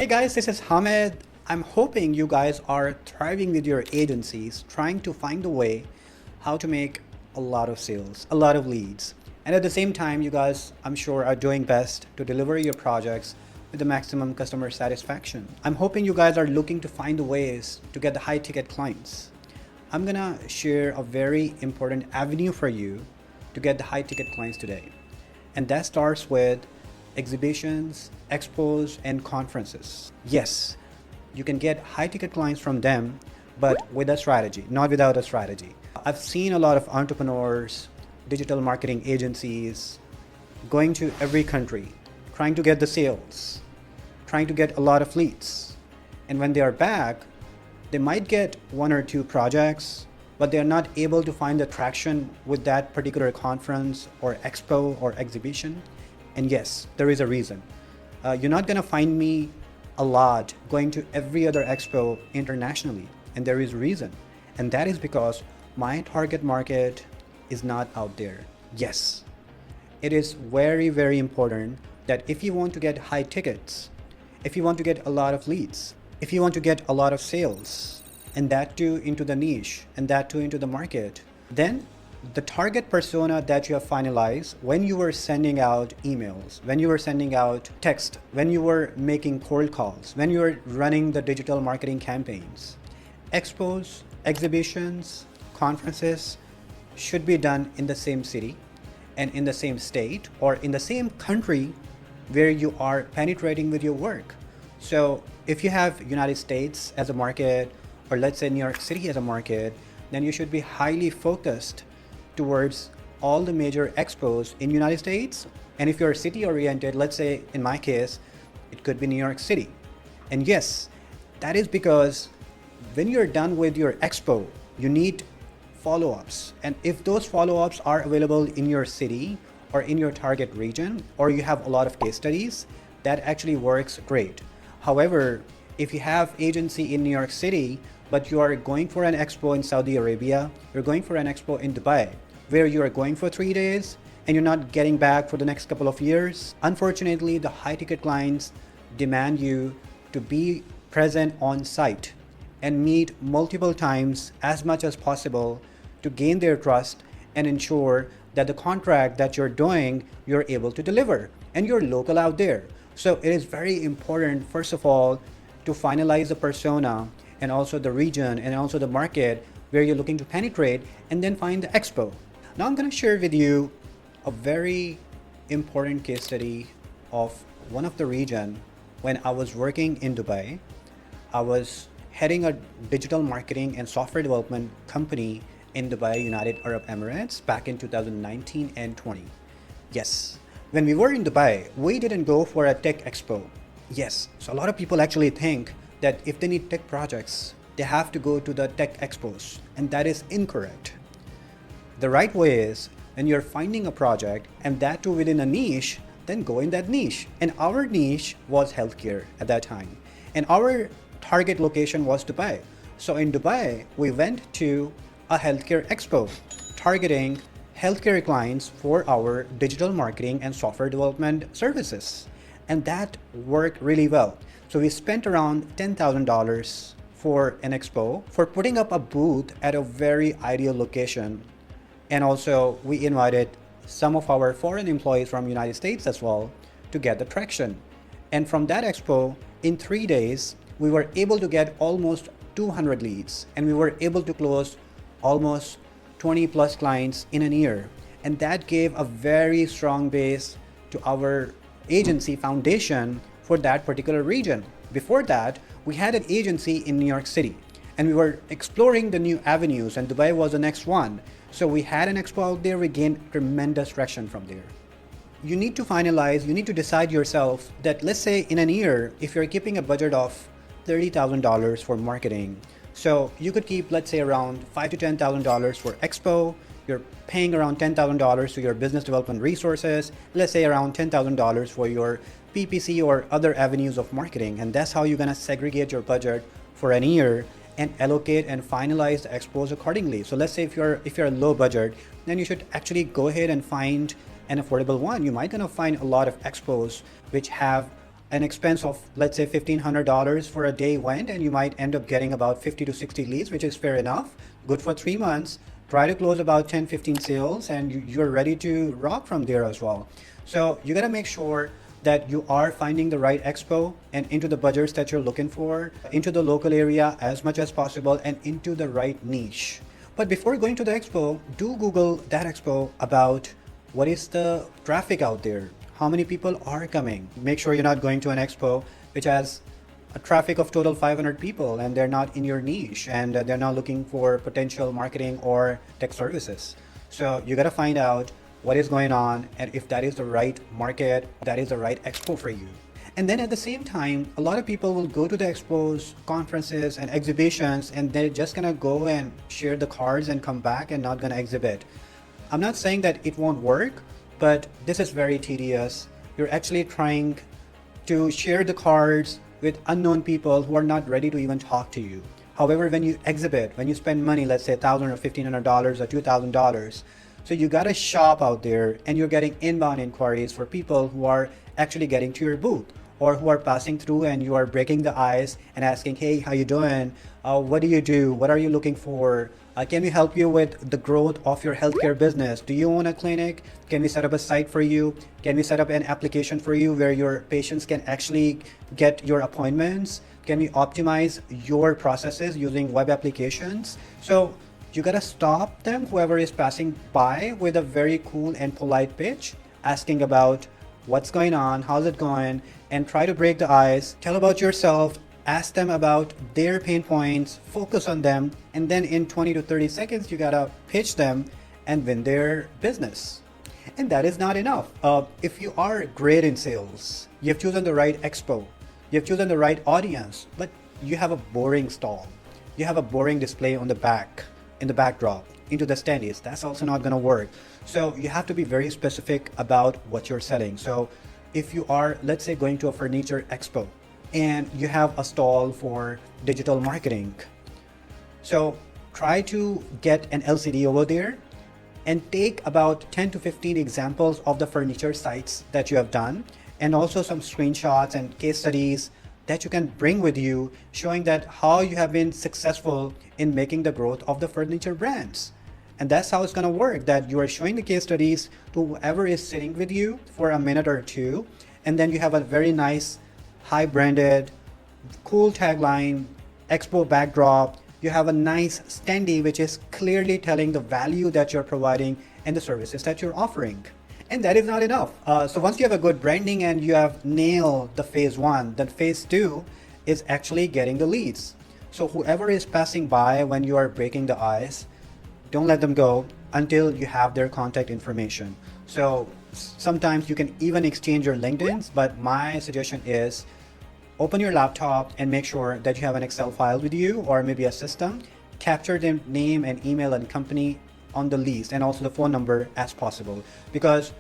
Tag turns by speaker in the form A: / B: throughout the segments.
A: Hey guys, this is Hamid. I'm hoping you guys are thriving with your agencies, trying to find a way how to make a lot of sales, a lot of leads. And at the same time, you guys, I'm sure, are doing best to deliver your projects with the maximum customer satisfaction. I'm hoping you guys are looking to find ways to get the high ticket clients. I'm gonna share a very important avenue for you to get the high ticket clients today. And that starts with exhibitions, expos, and conferences. Yes, you can get high ticket clients from them, but with a strategy, not without a strategy. I've seen a lot of entrepreneurs, digital marketing agencies going to every country, trying to get the sales, trying to get a lot of leads. And when they are back, they might get one or two projects, but they're not able to find the traction with that particular conference or expo or exhibition. And yes, there is a reason. You're not gonna find me a lot going to every other expo internationally, and there is a reason. And that is because my target market is not out there. Yes, it is very, very important that if you want to get high tickets, if you want to get a lot of leads, if you want to get a lot of sales, and that too into the niche, and that too into the market, then the target persona that you have finalized when you were sending out emails, when you were sending out text, when you were making cold calls, when you were running the digital marketing campaigns, expos, exhibitions, conferences should be done in the same city and in the same state or in the same country where you are penetrating with your work. So if you have United States as a market, or let's say New York City as a market, then you should be highly focused towards all the major expos in United States. And if you're city oriented, let's say in my case, it could be New York City. And yes, that is because when you're done with your expo, you need follow-ups. And if those follow-ups are available in your city or in your target region, or you have a lot of case studies, that actually works great. However, if you have agency in New York City, but you are going for an expo in Saudi Arabia, you're going for an expo in Dubai, where you are going for 3 days and you're not getting back for the next couple of years, unfortunately, the high ticket clients demand you to be present on site and meet multiple times as much as possible to gain their trust and ensure that the contract that you're doing, you're able to deliver and you're local out there. So it is very important, first of all, to finalize the persona and also the region and also the market where you're looking to penetrate, and then find the expo. Now I'm going to share with you a very important case study of one of the region. When I was working in Dubai, I was heading a digital marketing and software development company in Dubai, United Arab Emirates, back in 2019 and 20. Yes, when we were in Dubai, we didn't go for a tech expo. Yes, so a lot of people actually think that if they need tech projects, they have to go to the tech expos, and that is incorrect. The right way is when you're finding a project and that too within a niche, then go in that niche. And our niche was healthcare at that time. And our target location was Dubai. So in Dubai, we went to a healthcare expo targeting healthcare clients for our digital marketing and software development services. And that worked really well. So we spent around $10,000 for an expo for putting up a booth at a very ideal location. And also we invited some of our foreign employees from United States as well to get the traction. And from that expo, in 3 days, we were able to get almost 200 leads, and we were able to close almost 20 plus clients in a year. And that gave a very strong base to our agency foundation for that particular region. Before that, we had an agency in New York City, and we were exploring the new avenues, and Dubai was the next one. So we had an expo out there, we gained tremendous traction from there. You need to finalize, you need to decide yourself that, let's say in a year, if you're keeping a budget of $30,000 for marketing, so you could keep, let's say, around $5,000 to $10,000 for expo. You're paying around $10,000 to your business development resources, let's say around $10,000 for your PPC or other avenues of marketing. And that's how you're gonna segregate your budget for an year and allocate and finalize the expos accordingly. So let's say if you're low budget, then you should actually go ahead and find an affordable one. You might gonna find a lot of expos which have an expense of, let's say, $1,500 for a day went, and you might end up getting about 50 to 60 leads, which is fair enough. Good for 3 months. Try to close about 10, 15 sales, and you're ready to rock from there as well. So you got to make sure that you are finding the right expo and into the budgets that you're looking for, into the local area as much as possible, and into the right niche. But before going to the expo, do Google that expo about what is the traffic out there, how many people are coming. Make sure you're not going to an expo which has a traffic of total 500 people and they're not in your niche, and they're not looking for potential marketing or tech services. So you got to find out what is going on, and if that is the right market, that is the right expo for you. And then at the same time, a lot of people will go to the expos, conferences, and exhibitions, and they're just gonna go and share the cards and come back and not gonna exhibit. I'm not saying that it won't work, but this is very tedious. You're actually trying to share the cards with unknown people who are not ready to even talk to you. However, when you exhibit, when you spend money, let's say $1,000 or $1,500 or $2,000, so you got to shop out there, and you're getting inbound inquiries for people who are actually getting to your booth, or who are passing through, and you are breaking the ice and asking, hey, how you doing? What do you do? What are you looking for? Can we help you with the growth of your healthcare business? Do you own a clinic? Can we set up a site for you? Can we set up an application for you where your patients can actually get your appointments? Can we optimize your processes using web applications? So you gotta stop them, whoever is passing by, with a very cool and polite pitch, asking about what's going on, how's it going, and try to break the ice. Tell about yourself, ask them about their pain points, focus on them, and then in 20 to 30 seconds, you gotta pitch them and win their business. And that is not enough. If you are great in sales, you've chosen the right expo, you've chosen the right audience, but you have a boring stall, you have a boring display on the back, in the backdrop, into the standees, that's also not gonna work. So you have to be very specific about what you're selling. So if you are, let's say, going to a furniture expo and you have a stall for digital marketing, so try to get an LCD over there and take about 10 to 15 examples of the furniture sites that you have done, and also some screenshots and case studies that you can bring with you, showing that how you have been successful in making the growth of the furniture brands. And that's how it's going to work, that you are showing the case studies to whoever is sitting with you for a minute or two, and then you have a very nice high branded cool tagline, expo backdrop. You have a nice standee which is clearly telling the value that you're providing and the services that you're offering. And that is not enough. So once you have a good branding and you have nailed the phase one, then phase two is actually getting the leads. So whoever is passing by when you are breaking the ice, don't let them go until you have their contact information. So sometimes you can even exchange your LinkedIn's, but my suggestion is open your laptop and make sure that you have an Excel file with you, or maybe a system. Capture their name and email and company on the list, and also the phone number as possible. Because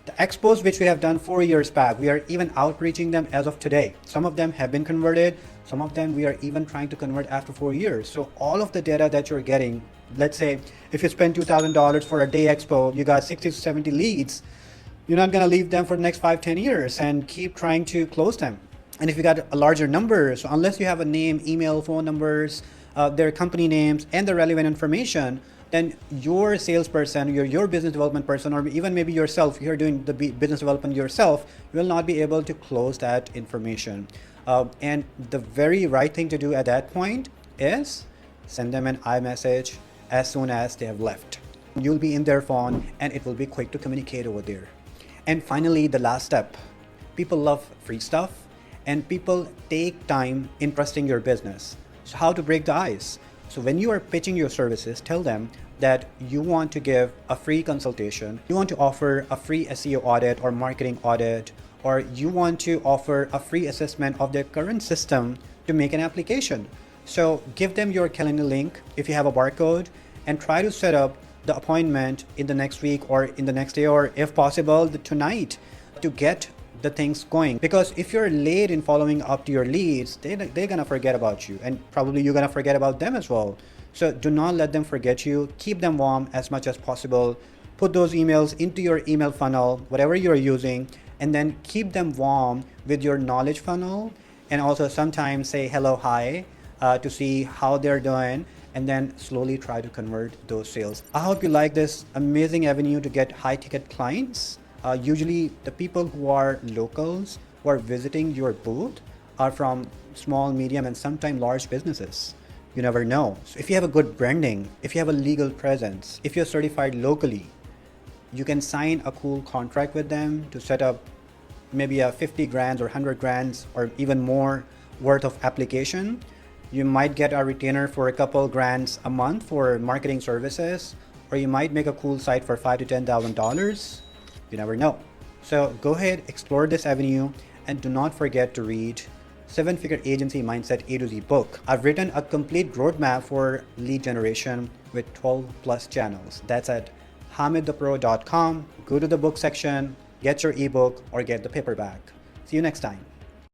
A: the expos which we have done 4 years back, we are even outreaching them as of today. Some of them have been converted, some of them we are even trying to convert after 4 years. So all of the data that you're getting, let's say if you spend $2,000 for a day expo, you got 60 to 70 leads, you're not going to leave them for the next 5-10 years and keep trying to close them. And if you got a larger number, so unless you have a name, email, phone numbers, their company names, and the relevant information, then your salesperson, your business development person, or even maybe yourself, if you're doing the business development yourself, you will not be able to close that information. And the very right thing to do at that point is send them an iMessage as soon as they have left. You'll be in their phone and it will be quick to communicate over there. And finally, the last step. People love free stuff, and people take time in trusting your business. So how to break the ice? So when you are pitching your services, tell them that you want to give a free consultation, you want to offer a free SEO audit or marketing audit, or you want to offer a free assessment of their current system to make an application. So give them your calendar link if you have a barcode, and try to set up the appointment in the next week or in the next day, or if possible tonight, to get the things going. Because if you're late in following up to your leads, they're gonna forget about you, and probably you're gonna forget about them as well. So do not let them forget you. Keep them warm as much as possible. Put those emails into your email funnel, whatever you're using, and then keep them warm with your knowledge funnel, and also sometimes say hello, hi, to see how they're doing, and then slowly try to convert those sales. I hope you like this amazing avenue to get high ticket clients. Usually the people who are locals who are visiting your booth are from small, medium, and sometimes large businesses. You never know. So if you have a good branding, if you have a legal presence, if you're certified locally, you can sign a cool contract with them to set up maybe a 50 grand or 100 grand or even more worth of application. You might get a retainer for a couple grands a month for marketing services, or you might make a cool site for $5,000 to $10,000. You never know. So go ahead, explore this avenue, and do not forget to read Seven Figure Agency Mindset A to Z book. I've written a complete roadmap for lead generation with 12 plus channels. That's at hamidthepro.com. Go to the book section, get your ebook, or get the paperback. See you next time.